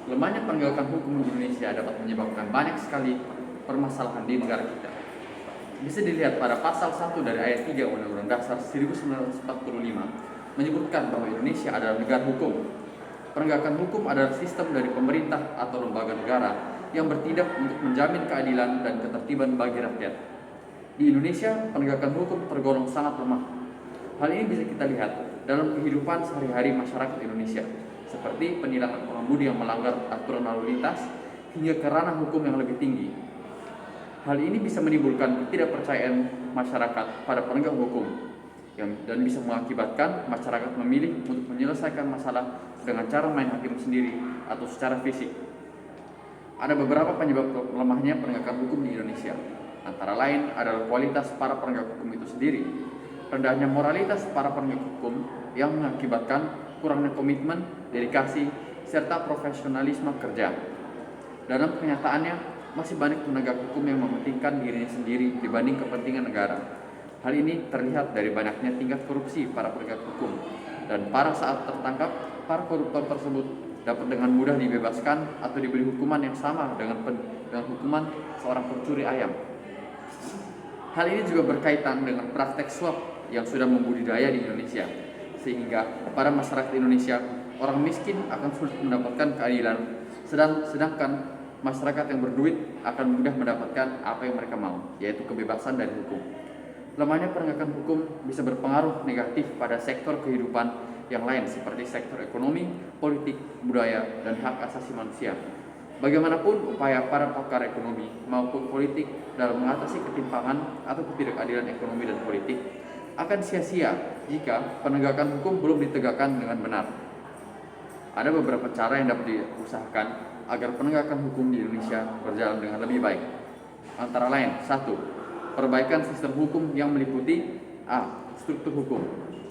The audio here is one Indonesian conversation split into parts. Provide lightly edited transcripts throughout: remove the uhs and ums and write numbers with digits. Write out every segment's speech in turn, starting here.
Lemahnya penegakan hukum di Indonesia dapat menyebabkan banyak sekali permasalahan di negara kita. Bisa dilihat pada pasal 1 dari ayat 3 Undang-Undang Dasar 1945 menyebutkan bahwa Indonesia adalah negara hukum. Penegakan hukum adalah sistem dari pemerintah atau lembaga negara yang bertindak untuk menjamin keadilan dan ketertiban bagi rakyat. Di Indonesia, penegakan hukum tergolong sangat lemah. Hal ini bisa kita lihat dalam kehidupan sehari-hari masyarakat Indonesia, seperti penilangan pengemudi yang melanggar aturan lalu lintas hingga ke ranah hukum yang lebih tinggi. Hal ini bisa menimbulkan ketidakpercayaan masyarakat pada penegak hukum dan bisa mengakibatkan masyarakat memilih untuk menyelesaikan masalah dengan cara main hakim sendiri atau secara fisik. Ada beberapa penyebab lemahnya penegakan hukum di Indonesia. Antara lain adalah kualitas para penegak hukum itu sendiri, rendahnya moralitas para penegak hukum yang mengakibatkan kurangnya komitmen, dedikasi, serta profesionalisme kerja. Dalam kenyataannya, masih banyak penegak hukum yang mementingkan dirinya sendiri dibanding kepentingan negara. Hal ini terlihat dari banyaknya tingkat korupsi para penegak hukum, dan pada saat tertangkap, para koruptor tersebut dapat dengan mudah dibebaskan atau diberi hukuman yang sama dengan hukuman seorang pencuri ayam. Hal ini juga berkaitan dengan praktek suap yang sudah membudidaya di Indonesia, sehingga pada masyarakat Indonesia, orang miskin akan sulit mendapatkan keadilan, sedangkan masyarakat yang berduit akan mudah mendapatkan apa yang mereka mau, yaitu kebebasan dari hukum. Lemahnya penegakan hukum bisa berpengaruh negatif pada sektor kehidupan yang lain seperti sektor ekonomi, politik, budaya, dan hak asasi manusia. Bagaimanapun upaya para pakar ekonomi maupun politik dalam mengatasi ketimpangan atau ketidakadilan ekonomi dan politik akan sia-sia jika penegakan hukum belum ditegakkan dengan benar. Ada beberapa cara yang dapat diusahakan agar penegakan hukum di Indonesia berjalan dengan lebih baik. Antara lain, 1. Perbaikan sistem hukum yang meliputi A. Struktur hukum,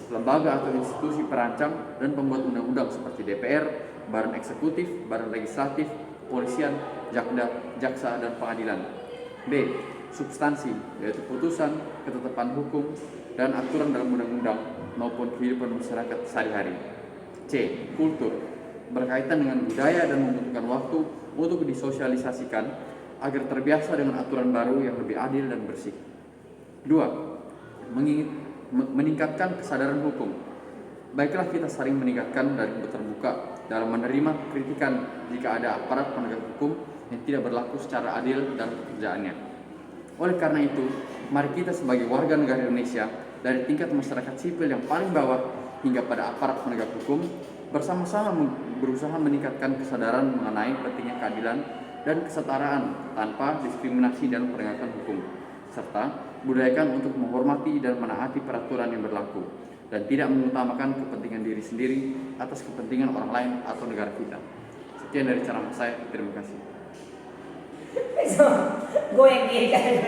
lembaga atau institusi perancang dan pembuat undang-undang seperti DPR, badan eksekutif, badan legislatif, kepolisian, jaksa, dan pengadilan. B. Substansi, yaitu putusan, ketetapan hukum, dan aturan dalam undang-undang maupun kehidupan masyarakat sehari-hari. C. Kultur, berkaitan dengan budaya dan membutuhkan waktu untuk disosialisasikan agar terbiasa dengan aturan baru yang lebih adil dan bersih. 2. Meningkatkan kesadaran hukum. Baiklah kita saling meningkatkan dan terbuka dalam menerima kritikan jika ada aparat penegak hukum yang tidak berlaku secara adil dalam pekerjaannya. Oleh karena itu, mari kita sebagai warga negara Indonesia, dari tingkat masyarakat sipil yang paling bawah hingga pada aparat penegak hukum, bersama-sama berusaha meningkatkan kesadaran mengenai pentingnya keadilan dan kesetaraan tanpa diskriminasi dalam penegakan hukum, serta budayakan untuk menghormati dan menaati peraturan yang berlaku dan tidak mengutamakan kepentingan diri sendiri atas kepentingan orang lain atau negara kita. Sekian dari ceramah saya, terima kasih. So, go and get it.